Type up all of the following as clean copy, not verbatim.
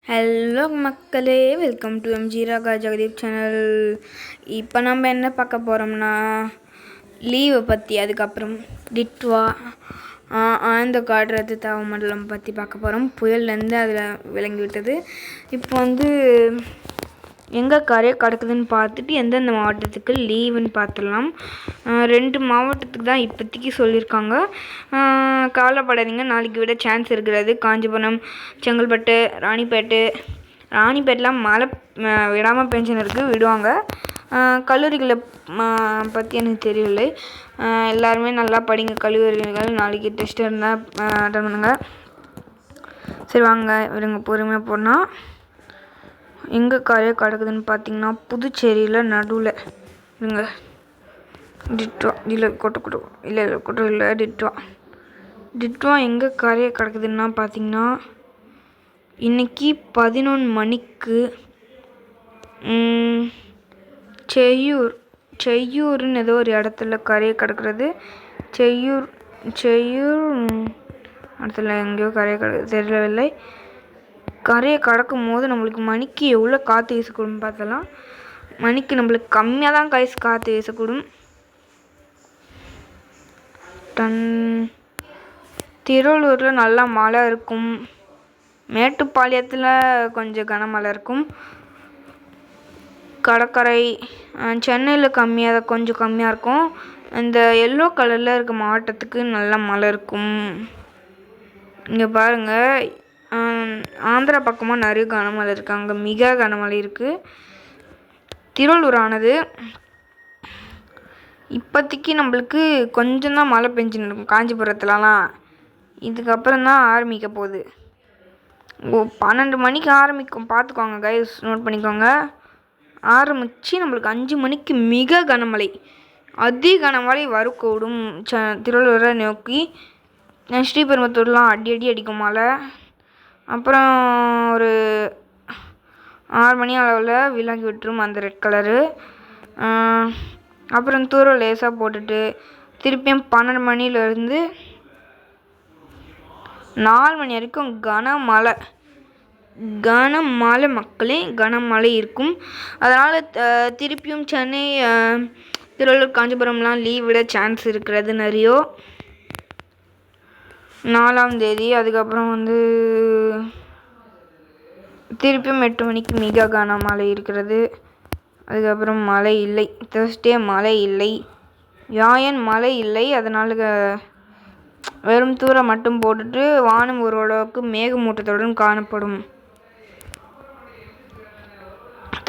Hello மக்களே, welcome to MG Raga Jagadeep channel. இப்போ நம்ம என்ன பார்க்க போகிறோம்னா லீவை பற்றி, அதுக்கப்புறம் டிட்வா ஆழ்ந்த காடுறது தாவமண்டலம் பற்றி பார்க்க போகிறோம். புயல்லேருந்து அதில் விளங்கி விட்டது. இப்போ எங்கே கரையை கடக்குதுன்னு பார்த்துட்டு எந்தெந்த மாவட்டத்துக்கு லீவுன்னு பார்த்துடலாம். 2 மாவட்டத்துக்கு தான் இப்போதைக்கு சொல்லியிருக்காங்க. கவலைப்படாதீங்க, நாளைக்கு விட சான்ஸ் இருக்கிறது. காஞ்சிபுரம், செங்கல்பட்டு, ராணிப்பேட்டெலாம் மழை விடாமல் பெஞ்சுன்னு இருக்குது, விடுவாங்க. கல்லூரிகளை பற்றி எனக்கு தெரியலை. எல்லாருமே நல்லா படிங்க கல்லூரிகள். நாளைக்கு டெஸ்ட் இருந்தால் அட்டன் பண்ணுங்கள். சரி வாங்க விடுங்க, பொறுமையாக போனால். எங்கே கரையை கடக்குதுன்னு பார்த்தீங்கன்னா புதுச்சேரியில் நடுவில் இருங்க. டிட்வா இல்லை கொட்டை இல்லை டிட்வா எங்கே கரையை கடக்குதுன்னா பார்த்தீங்கன்னா இன்றைக்கி 11 மணிக்கு செய்யூர்னு ஏதோ ஒரு இடத்துல கரையை கடக்கிறது. செய்யூர் இடத்துல எங்கேயோ கரையை தெரியவில்லை. கரையை கடக்கும் போது நம்மளுக்கு மணிக்கு எவ்வளோ காற்று வீசக்கூடும் பார்த்தலாம். மணிக்கு நம்மளுக்கு கம்மியாக தான் காற்று வீசக்கூடும். திருவள்ளூரில் நல்லா மழை இருக்கும். மேட்டுப்பாளையத்தில் கொஞ்சம் கனமழை இருக்கும். கடற்கரை சென்னையில் கொஞ்சம் கம்மியாக இருக்கும். இந்த எல்லோ கலரில் இருக்க மாவட்டத்துக்கு நல்லா மழை இருக்கும். இங்கே பாருங்கள், ஆந்திரா பக்கமாக நிறைய கனமழை இருக்குது. அங்கே மிக கனமழை இருக்குது. திருவள்ளூர் ஆனது இப்போதைக்கு நம்மளுக்கு கொஞ்சம் தான் மழை பெஞ்சுன்னு இருக்கும் காஞ்சிபுரத்துலலாம். இதுக்கப்புறம் தான் ஆரம்பிக்க போகுது. 12 மணிக்கு ஆரம்பிக்கும், பார்த்துக்கோங்க கைஸ், நோட் பண்ணிக்கோங்க. ஆரம்பித்து நம்மளுக்கு 5 மணிக்கு மிக கனமழை, கனமழை வரக்கூடும் திருவள்ளூரை நோக்கி. ஸ்ரீபெரும்புத்தூர்லாம் அடி அடிக்கும் மழை. அப்புறம் ஒரு 6 மணி அளவில் விலகி விட்டுரும் அந்த ரெட் கலரு. அப்புறம் தூரம் லேசாக போட்டுட்டு திருப்பியும் 12 மணிலேருந்து 4 மணி வரைக்கும் கனமழை மக்களே, கனமழை இருக்கும். அதனால் திருப்பியும் சென்னை, திருவள்ளூர், காஞ்சிபுரம்லாம் லீவ் விட சான்ஸ் இருக்கிறது நிறைய. 4ஆம் தேதி. அதுக்கப்புறம் திருப்பியும் 8 மணிக்கு மிக கனமழை இருக்கிறது. அதுக்கப்புறம் மழை இல்லை. தேர்ஸ்டே மழை இல்லை. வியாழன் மழை இல்லை. அதனால் வெறும் தூரம் மட்டும் போட்டுட்டு வானம் ஓரளவுக்கு மேகமூட்டத்துடன் காணப்படும்.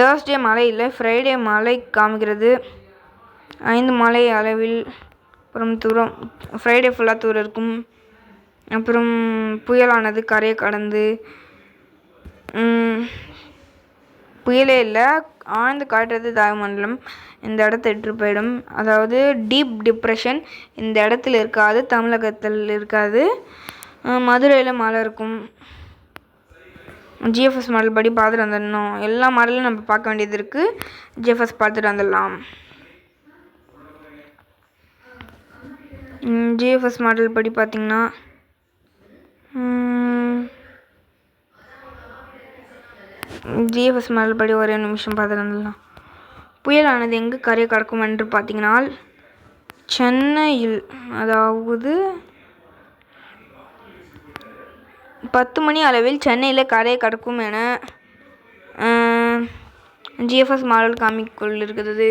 தேர்ஸ்டே மழை இல்லை. ஃப்ரைடே மழை காமிக்கிறது 5 மழை அளவில். அப்புறம் தூரம் ஃப்ரைடே ஃபுல்லாக தூரம் இருக்கும். அப்புறம் புயலானது கரையை கடந்து புயலே இல்லை, ஆழ்ந்து காட்டுறது தாய்மண்டலம் இந்த இடத்த எட்டு போயிடும். அதாவது டீப் டிப்ரெஷன் இந்த இடத்துல இருக்காது, தமிழகத்தில் இருக்காது. மதுரையில் மழை இருக்கும். ஜிஎஃப்எஸ் மாடல் படி பார்த்துட்டு வந்துடணும். எல்லா மாடலும் நம்ம பார்க்க வேண்டியது இருக்குது. ஜிஎஃப்எஸ் பார்த்துட்டு வந்துடலாம். ஜிஎஃப்எஸ் மாடல் படி பார்த்திங்கன்னா ஜிஎஃப்எஸ் மாடல் படி ஒரே நிமிஷம் பார்த்துட்டு வந்துடலாம். புயலானது எங்கே கரையை கடக்கும் என்று பார்த்தீங்கன்னா சென்னையில், அதாவது 10 மணி அளவில் சென்னையில் கரையை கடக்கும் என ஜிஎஃப்எஸ் மாடல் காமிக்கொண்டிருக்கிறது.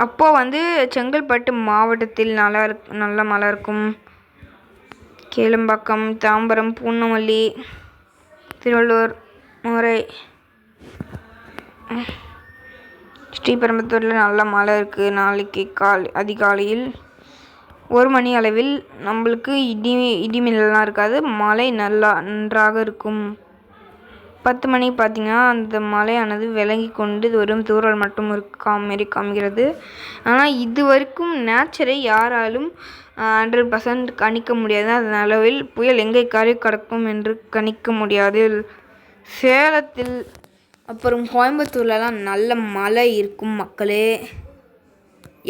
அப்போது செங்கல்பட்டு மாவட்டத்தில் நல்ல மழை இருக்கும். கேளம்பாக்கம், தாம்பரம், பூந்தமல்லி, திருவள்ளூர், மதுரை, ஸ்ரீபெரும்புத்தூரில் நல்ல மழை இருக்குது. நாளைக்கு அதிகாலையில் 1 மணி அளவில் நம்மளுக்கு இடிமின்னலாம் இருக்காது. மழை நன்றாக இருக்கும். 10 மணி பார்த்திங்கன்னா அந்த மழையானது விலகி கொண்டு வெறும் தூரல் மட்டும் மாரி காமிக்கிறது. ஆனால் இது வரைக்கும் நேச்சரை யாராலும் 100% கணிக்க முடியாது. அதன் அளவில் புயல் எங்கே கரை கடக்கும் என்று கணிக்க முடியாது. சேலத்தில் அப்புறம் கோயம்புத்தூர்லலாம் நல்ல மழை இருக்கும் மக்களே.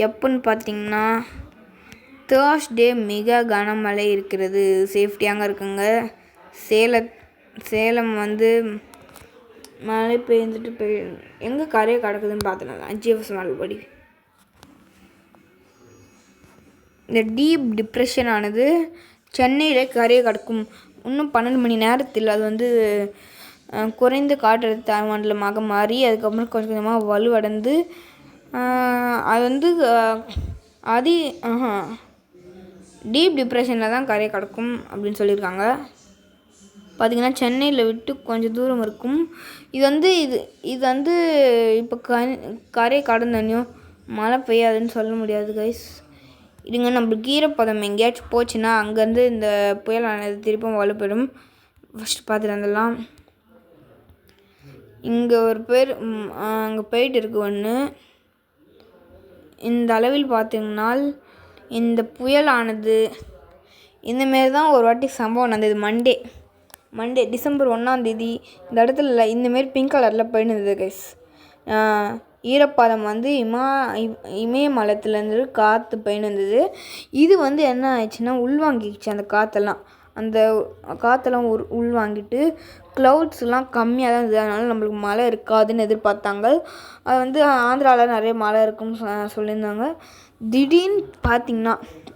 எப்போன்னு பார்த்திங்கன்னா தேர்ஸ்டே மிக கனமழை இருக்கிறது. சேஃப்டியாக இருக்குங்க. சேலம் வந்து மழை பெய்ஞ்சிட்டு எங்கே கரையை கடக்குதுன்னு பார்த்தோன்னா ஜிஎஃப்எஸ் மாடல் படி இந்த டீப் டிப்ரெஷன் ஆனது சென்னையில் கரையை கடக்கும். இன்னும் 12 மணி நேரத்தில் அது வந்து குறைந்த காற்றழுத்த தாழ்மண்டலமாக மாறி அதுக்கப்புறம் கொஞ்சம் கொஞ்சமாக வலுவடைந்து அது வந்து டீப் டிப்ரெஷனில் தான் கரையை கடக்கும் அப்படின்னு சொல்லியிருக்காங்க. பார்த்திங்கன்னா சென்னையில் விட்டு கொஞ்சம் தூரம் இருக்கும். இது வந்து இப்போ கரையை கடந்தனையும் மழை பெய்யாதுன்னு சொல்ல முடியாது கைஸ். இதுங்க நம்மளுக்கு ஈரப்பதம் எங்கேயாச்சும் போச்சுன்னா அங்கேருந்து இந்த புயலானது திருப்பும் வலுப்பெறும். ஃபஸ்ட்டு பார்த்துட்டு வந்துடலாம். இங்கே ஒரு பேர் அங்கே போயிட்டு இருக்கு ஒன்று. இந்த அளவில் பார்த்திங்கன்னா இந்த புயலானது இந்தமாரி தான் ஒரு வாட்டி சம்பவம் நடந்தது. மண்டே டிசம்பர் 1ஆம் தேதி இந்த இடத்துல இந்தமாரி பிங்க் கலரில் போயின்னு இருந்தது கைஸ். ஈரப்பதம் வந்து இமயமலத்துலேருந்து காற்று போயின்னு இருந்தது. இது வந்து என்ன ஆயிடுச்சுன்னா உள்வாங்கிடுச்சு. அந்த காற்றெல்லாம் உள்வாங்கிட்டு க்ளவுட்ஸ்லாம் கம்மியாக தான் இருந்தது. அதனால் நம்மளுக்கு மழை இருக்காதுன்னு எதிர்பார்த்தாங்க. அது வந்து ஆந்திராவில் நிறைய மழை இருக்குன்னு சொல்லியிருந்தாங்க. திடீர்னு பார்த்திங்கன்னா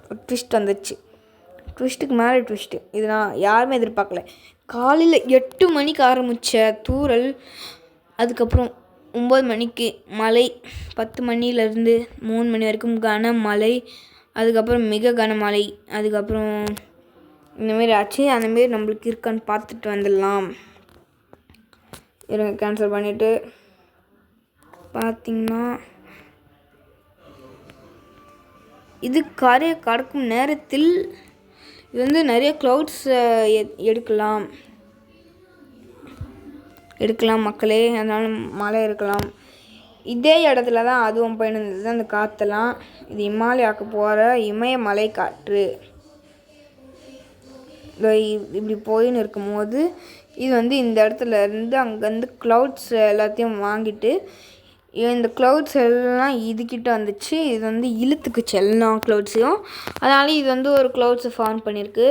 ஒரு ட்விஸ்ட் வந்துச்சு. ட்விஸ்ட்டுக்கு மேலே ட்விஸ்ட்டு. இது நான் யாருமே எதிர்பார்க்கல. காலையில் 8 மணிக்கு ஆரம்பித்த தூறல், அதுக்கப்புறம் 9 மணிக்கு மழை, 10 மணிலேருந்து 3 மணி வரைக்கும் கனமழை, அதுக்கப்புறம் மிக கனமழை, அதுக்கப்புறம் இந்தமாரி ஆச்சு. அந்தமாரி நம்மளுக்கு இருக்கான்னு பார்த்துட்டு வந்துடலாம். இருங்க கேன்சல் பண்ணிவிட்டு பார்த்திங்கன்னா இது கரையை கடக்கும் நேரத்தில் இது வந்து நிறைய க்ளவுட்ஸ் எடுக்கலாம் மக்களே. அதனால் மழை இருக்கலாம். இதே இடத்துல தான் அதுவும் போயின்னு இருந்தது அந்த காற்றெல்லாம். இது இமாலயாவுக்கு போகிற இமயமலை காற்று. இப்படி போயின்னு இருக்கும்போது இது வந்து இந்த இடத்துல இருந்து அங்கேருந்து க்ளவுட்ஸ் எல்லாத்தையும் வாங்கிட்டு இந்த க்ளவுட்ஸ் எல்லாம் இதுக்கிட்ட வந்துச்சு. இது வந்து இழுத்துக்குச்சு எல்லா க்ளவுட்ஸையும். அதனால் இது வந்து ஒரு க்ளவுட்ஸை ஃபார்ம் பண்ணியிருக்கு.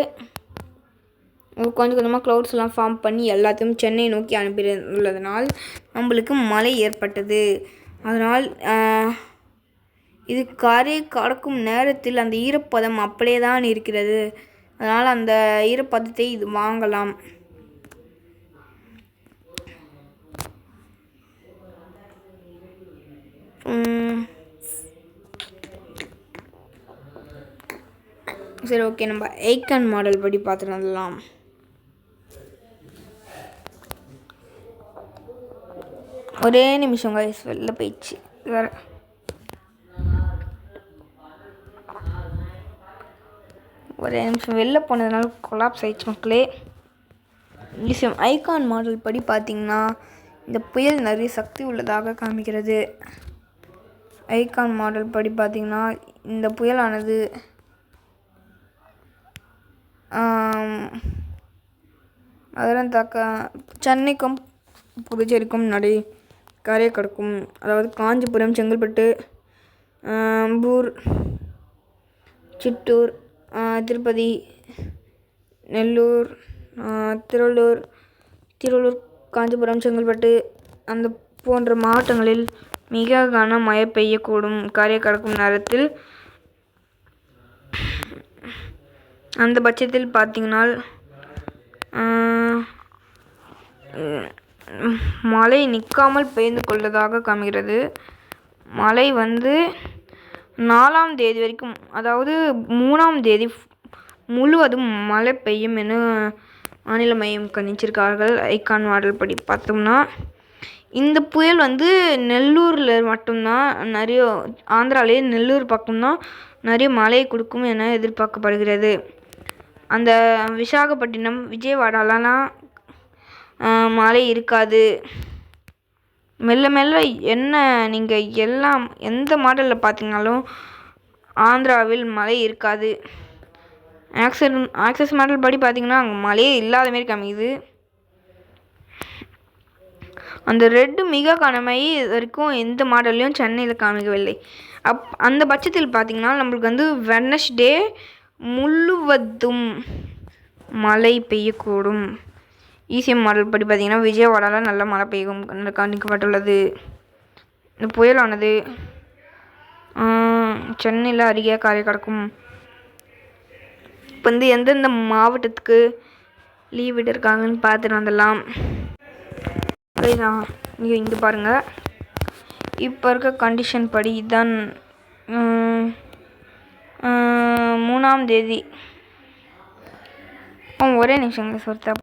கொஞ்சம் கொஞ்சமாக க்ளவுட்ஸ்லாம் ஃபார்ம் பண்ணி எல்லாத்தையும் சென்னை நோக்கி அனுப்பியுள்ளதனால் நம்மளுக்கு மழை ஏற்பட்டது. அதனால் இது கரை கடக்கும் நேரத்தில் அந்த ஈரப்பதம் அப்படியே தான் இருக்கிறது. அதனால் அந்த ஈரப்பதத்தை இது வாங்கலாம். சரி, ஓகே, நம்ம ஐகான் மாடல் படி பார்த்துட்டு வந்துடலாம். ஒரே நிமிஷம் கைஸ், வெளில போயிடுச்சு வேறு. ஒரே நிமிஷம் வெளில போனதுனால கொலாப்ஸ் ஆயிடுச்சு மக்களே. விஷயம் ஐகான் மாடல் படி பார்த்திங்கன்னா இந்த புயல் நிறைய சக்தி உள்ளதாக காமிக்கிறது. ஐகான் மாடல் படி பார்த்திங்கன்னா இந்த புயலானது அதெல்லாம் சென்னைக்கும் புதுச்சேரிக்கும் கரையை கடக்கும். அதாவது காஞ்சிபுரம், செங்கல்பட்டு, அம்பூர், சித்தூர், திருப்பதி, நெல்லூர், திருவள்ளூர், காஞ்சிபுரம், செங்கல்பட்டு அந்த போன்ற மாவட்டங்களில் மிக கனமழை பெய்யக்கூடும். கரையை கடக்கும் நேரத்தில் அந்த பட்சத்தில் பார்த்திங்கன்னா மழை நிற்காமல் பெய்து கொள்வதாக காமிக்கிறது. மழை வந்து 4ஆம் தேதி வரைக்கும், அதாவது 3ஆம் தேதி முழுவதும் மழை பெய்யும் என வானிலை மையம் கணிச்சிருக்கார்கள். ஐகான் மாடல் படி பார்த்தோம்னா இந்த புயல் வந்து நெல்லூரில் மட்டும்தான் நிறைய, ஆந்திராவிலே நெல்லூர் பக்கம்தான் நிறைய மழையை கொடுக்கும் என எதிர்பார்க்கப்படுகிறது. அந்த விசாகப்பட்டினம், விஜயவாடாலாம் மழை இருக்காது. மெல்ல மெல்ல என்ன நீங்கள் எல்லாம் எந்த மாடலில் பார்த்தீங்கனாலும் ஆந்திராவில் மழை இருக்காது. ஆக்சஸ் மாடல் படி பார்த்திங்கன்னா அங்கே மழையே இல்லாத மாரி காமிக்குது. அந்த ரெட்டு மிக கனமழை இது வரைக்கும் எந்த மாடல்லையும் சென்னையில் காமிக்கவில்லை. அந்த பட்சத்தில் பார்த்திங்கன்னா நம்மளுக்கு வந்து வெட்னஸ்டே முழுவதும் மழை பெய்யக்கூடும். இசிஎம் மாடல் படி பார்த்திங்கன்னா விஜயவாடாவில் நல்ல மழை பெய்யும் காண்பிக்கப்பட்டுள்ளது. இந்த புயலானது சென்னையில் அருகே கரை கடக்கும். இப்போ எந்தெந்த மாவட்டத்துக்கு லீவ் விட்டுருக்காங்கன்னு பார்த்துட்டு வந்துடலாம். நீங்கள் இங்கே பாருங்கள், இப்போ இருக்க கண்டிஷன் படி இதுதான் 3ஆம் தேதி. ஒரே நிமிஷங்க சொல்லிட்டேன்.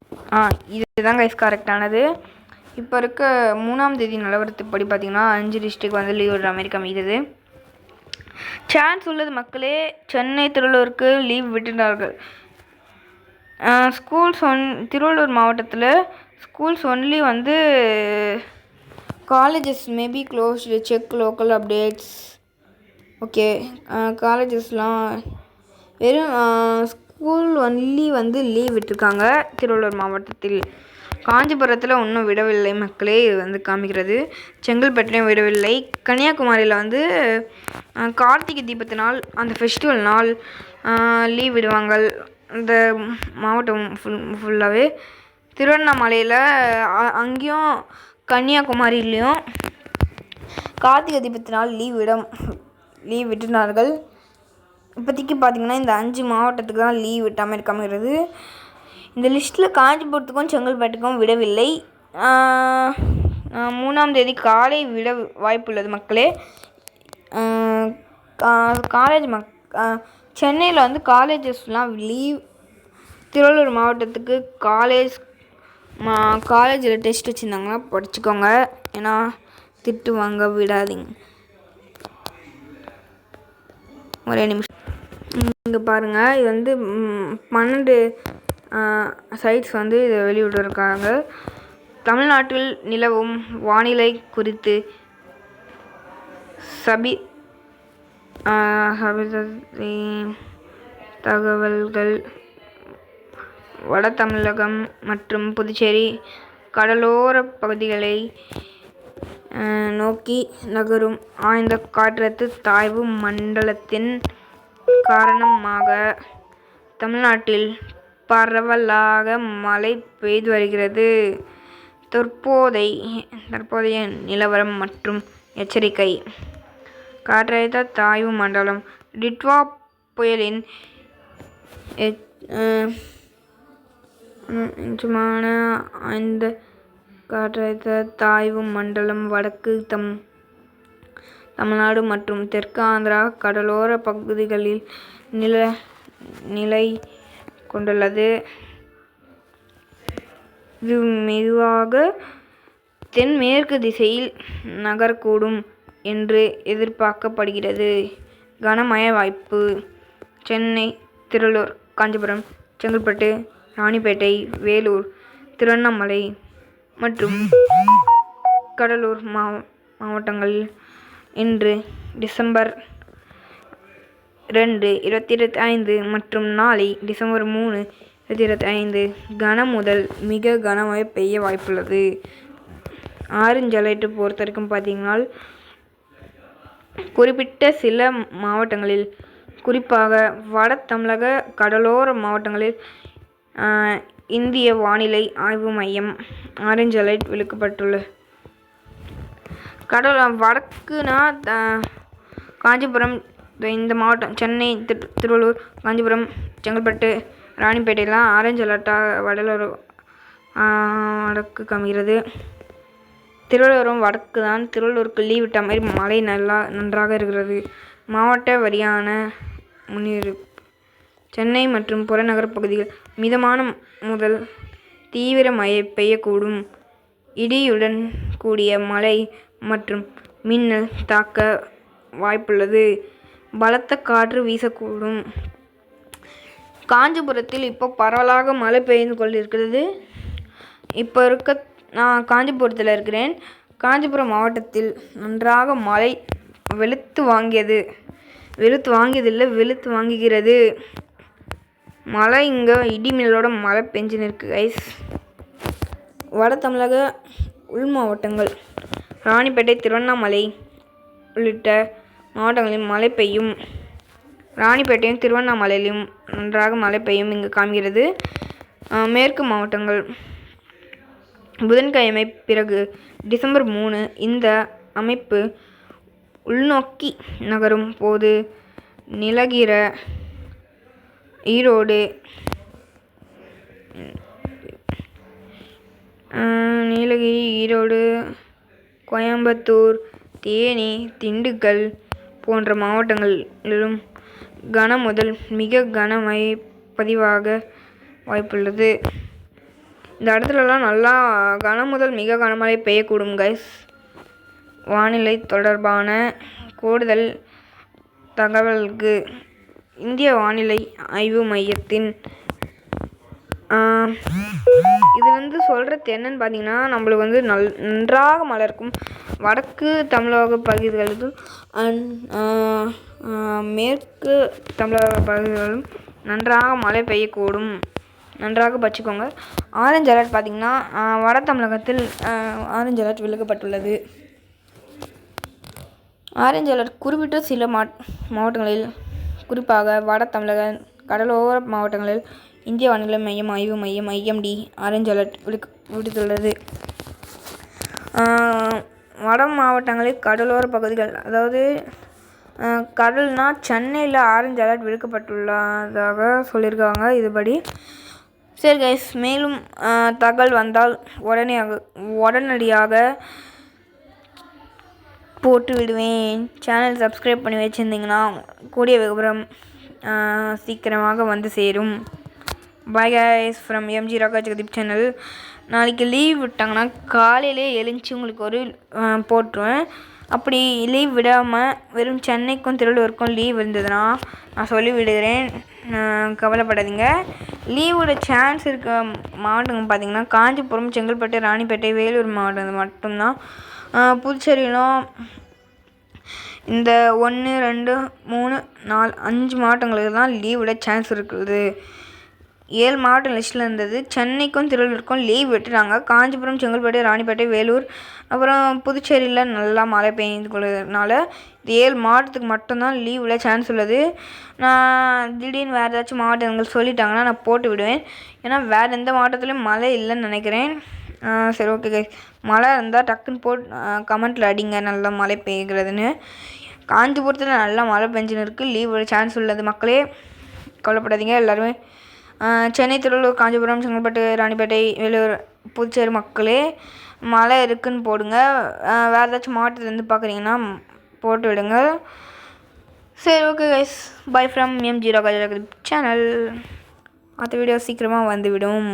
இதுதான் கைஸ் கரெக்டானது. இப்போ இருக்க 3ஆம் தேதி நிலவரத்துப்படி பார்த்திங்கன்னா 5 டிஸ்ட்ரிக்ட் வந்து லீவ் விடுற மாதிரி காமிக்கிறது. சான்ஸ் உள்ளது மக்களே. சென்னை திருவள்ளூருக்கு லீவ் விட்டுட்டார்கள். ஸ்கூல்ஸ் திருவள்ளூர் மாவட்டத்தில் ஸ்கூல்ஸ் ஒன்லி வந்து colleges maybe closed, check local updates. Okay, காலேஜஸ்லாம் வெறும் ஸ்கூல் ஒன்லி வந்து லீவ் விட்டுருக்காங்க திருவள்ளூர் மாவட்டத்தில். காஞ்சிபுரத்தில் இன்னும் விடவில்லை மக்களே, இது வந்து காமிக்கிறது. செங்கல்பட்டுலையும் விடவில்லை. கன்னியாகுமரியில் வந்து கார்த்திகை தீபத்து நாள், அந்த ஃபெஸ்டிவல் நாள் லீவ் விடுவாங்க இந்த மாவட்டம் ஃபுல்லாகவே. திருவண்ணாமலையில் அங்கேயும் கன்னியாகுமரியிலையும் கார்த்திகை தீபத்து நாள் லீவ் விட்டுனார்கள். இப்போதைக்கு பார்த்திங்கன்னா இந்த 5 மாவட்டத்துக்கு தான் லீவ் விட்ட மாதிரி காமிக்கிறது. இந்த லிஸ்ட்டில் காஞ்சிபுரத்துக்கும் செங்கல்பட்டுக்கும் விடவில்லை. 3ஆம் தேதி காலை விட வாய்ப்புள்ளது மக்களே. காலேஜ் சென்னையில் வந்து காலேஜஸ்லாம் லீவ். திருவள்ளூர் மாவட்டத்துக்கு காலேஜில் டெஸ்ட் வச்சுருந்தாங்கன்னா படிச்சுக்கோங்க, ஏன்னா திட்டு வாங்க விடாதீங்க. ஒரே நிமிஷம் இங்கே பாருங்கள், இது வந்து 12 சைட்ஸ் வந்து இதை வெளியிட்டிருக்காங்க. தமிழ்நாட்டில் நிலவும் வானிலை குறித்து தகவல்கள். வட தமிழகம் மற்றும் புதுச்சேரி கடலோர பகுதிகளை நோக்கி நகரும் ஆழ்ந்த காற்றழுத்த தாழ்வு மண்டலத்தின் காரணமாக தமிழ்நாட்டில் பரவலாக மழை பெய்து வருகிறது. தற்போதைய நிலவரம் மற்றும் எச்சரிக்கை. காற்றழுத்த தாழ்வு மண்டலம் டிட்வா புயலின் இந்த காற்றழுத்த தாழ்வு மண்டலம் வடக்கு தமிழ்நாடு மற்றும் தெற்கு ஆந்திரா கடலோர பகுதிகளில் நிலை கொண்டுள்ளது. இது மெதுவாக தென்மேற்கு திசையில் நகரக்கூடும் என்று எதிர்பார்க்கப்படுகிறது. கனமழை வாய்ப்பு. சென்னை, திருவள்ளூர், காஞ்சிபுரம், செங்கல்பட்டு, ராணிப்பேட்டை, வேலூர், திருவண்ணாமலை மற்றும் கடலூர் மாவட்டங்களில் இன்று டிசம்பர் 2, 2025 மற்றும் நாளை டிசம்பர் 3, 2025 கன முதல் மிக கனமழை பெய்ய வாய்ப்புள்ளது. ஆரஞ்சு அலர்ட் பொறுத்த வரைக்கும் பார்த்தீங்கன்னா குறிப்பிட்ட சில மாவட்டங்களில், குறிப்பாக வட தமிழக கடலோர மாவட்டங்களில் இந்திய வானிலை ஆய்வு மையம் ஆரஞ்சு அலர்ட் விடுக்கப்பட்டுள்ளது. வடக்குனா காஞ்சிபுரம், இந்த மாவட்டம் சென்னை, திருவள்ளூர், காஞ்சிபுரம், செங்கல்பட்டு, ராணிப்பேட்டையெல்லாம் ஆரஞ்சு அலர்ட்டாக வடக்கு காமிக்கிறது. திருவள்ளூரும் வடக்கு தான். திருவள்ளூருக்கு லீவ் விட்ட மாதிரி மழை நன்றாக இருக்கிறது. மாவட்ட வாரியான முன்னறிவிப்பு. சென்னை மற்றும் புறநகர் பகுதிகள் மிதமான முதல் தீவிர மழை பெய்யக்கூடும். இடியுடன் கூடிய மழை மற்றும் மின்னல் தாக்க வாய்ப்புள்ளது. பலத்த காற்று வீசக்கூடும். காஞ்சிபுரத்தில் இப்போ பரவலாக மழை பெய்து கொண்டிருக்கிறது. இப்போ நான் காஞ்சிபுரத்தில் இருக்கிறேன். காஞ்சிபுரம் மாவட்டத்தில் நன்றாக மழை வெளுத்து வாங்குகிறது. மழை இங்கே இடிமின்னலோட மழை பெஞ்சுன்னு இருக்குது கைஸ். வட தமிழக உள் மாவட்டங்கள் ராணிப்பேட்டை, திருவண்ணாமலை உள்ளிட்ட மாவட்டங்களில் மழை பெய்யும். ராணிப்பேட்டையும் திருவண்ணாமலையிலும் நன்றாக மழை பெய்யும் இங்கு காண்கிறது. மேற்கு மாவட்டங்கள் புதன்கிழமை பிறகு டிசம்பர் 3 இந்த அமைப்பு உள்நோக்கி நகரும் போது நீலகிரி, ஈரோடு, கோயம்புத்தூர், தேனி, திண்டுக்கல் போன்ற மாவட்டங்களிலும் கன முதல் மிக கனமழை பதிவாக வாய்ப்புள்ளது. இந்த இடத்துலலாம் நல்லா கன முதல் மிக கனமழை பெய்யக்கூடும் கைஸ். வானிலை தொடர்பான கூடுதல் தகவலுக்கு இந்திய வானிலை ஆய்வு மையத்தின் இதுலேருந்து சொல்கிறது என்னன்னு பார்த்தீங்கன்னா, நம்மளுக்கு நன்றாக மழை இருக்கும். வடக்கு தமிழக பகுதிகளிலும் மேற்கு தமிழக பகுதிகளிலும் நன்றாக மழை பெய்யக்கூடும். நன்றாக பற்றிக்கோங்க. ஆரஞ்சு அலர்ட் பார்த்திங்கன்னா வட தமிழகத்தில் ஆரஞ்சு அலர்ட் விலக்கப்பட்டுள்ளது. ஆரஞ்சு அலர்ட் குறிப்பிட்ட சில மாவட்டங்களில், குறிப்பாக வட தமிழக கடலோர மாவட்டங்களில் இந்திய வானிலை மையம் ஆய்வு மையம் IMD ஆரஞ்சு அலர்ட் விடுத்துள்ளது. வட மாவட்டங்களில் கடலோர பகுதிகள், அதாவது கடல்னா சென்னையில் ஆரஞ்சு அலர்ட் விடுக்கப்பட்டுள்ளதாக சொல்லியிருக்காங்க. இதுபடி சரி கைஸ், மேலும் தகவல் வந்தால் உடனடியாக போட்டு விடுவேன். சேனல் சப்ஸ்கிரைப் பண்ணி வச்சுருந்தீங்கன்னா கூடிய விவரம் சீக்கிரமாக வந்து சேரும். Bye guys from MG Raga Jagadeep channel. நாளைக்கு லீவ் விட்டாங்கன்னா காலையிலே எழுந்துச்சி உங்களுக்கு ஒரு போட்டுருவேன். அப்படி லீவ் விடாமல் வெறும் சென்னைக்கும் திருவள்ளூருக்கும் லீவ் இருந்ததுன்னா நான் சொல்லி விடுகிறேன், கவலைப்படாதீங்க. லீவோட சான்ஸ் இருக்க மாவட்டங்கள் பார்த்திங்கன்னா காஞ்சிபுரம், செங்கல்பட்டு, ராணிப்பேட்டை, வேலூர் மாவட்டம் மட்டும்தான். புதுச்சேரியிலும் இந்த 1, 2, 3, 4, 5 மாவட்டங்களுக்கு தான் லீவோட சான்ஸ் இருக்குது. 7 மாவட்டம் லிஸ்ட்டில் இருந்தது. சென்னைக்கும் திருவள்ளூருக்கும் லீவ் விட்டுட்டாங்க. காஞ்சிபுரம், செங்கல்பட்டு, ராணிப்பேட்டை, வேலூர், அப்புறம் புதுச்சேரியில் நல்லா மழை பெய்து கொள்வதனால இது 7 மாவட்டத்துக்கு மட்டும்தான் லீவில் சான்ஸ் உள்ளது. நான் திடீர்னு வேறு ஏதாச்சும் மாவட்டங்கள் சொல்லிட்டாங்கன்னா நான் போட்டு விடுவேன். ஏன்னா வேறு எந்த மாவட்டத்துலேயும் மழை இல்லைன்னு நினைக்கிறேன். சரி ஓகே கைஸ், மழை இருந்தால் டக்குன்னு கமெண்ட்டில் அடிங்க நல்லா மழை பெய்கிறதுன்னு. காஞ்சிபுரத்தில் நல்லா மழை பெஞ்சுன்னு இருக்குது. லீவோட சான்ஸ் உள்ளது மக்களே, கவலைப்படாதீங்க. எல்லாருமே சென்னை, திருவள்ளூர், காஞ்சிபுரம், செங்கல்பட்டு, ராணிப்பேட்டை, வேலூர், புதுச்சேரி மக்களே மழை இருக்குதுன்னு போடுங்க. வேறு ஏதாச்சும் மாவட்டத்துலேருந்து பார்க்குறீங்கன்னா போட்டு விடுங்க. சரி okay guys, bye from MG Raga Jagadeep channel. அடுத்த வீடியோ சீக்கிரமாக வந்துவிடும்.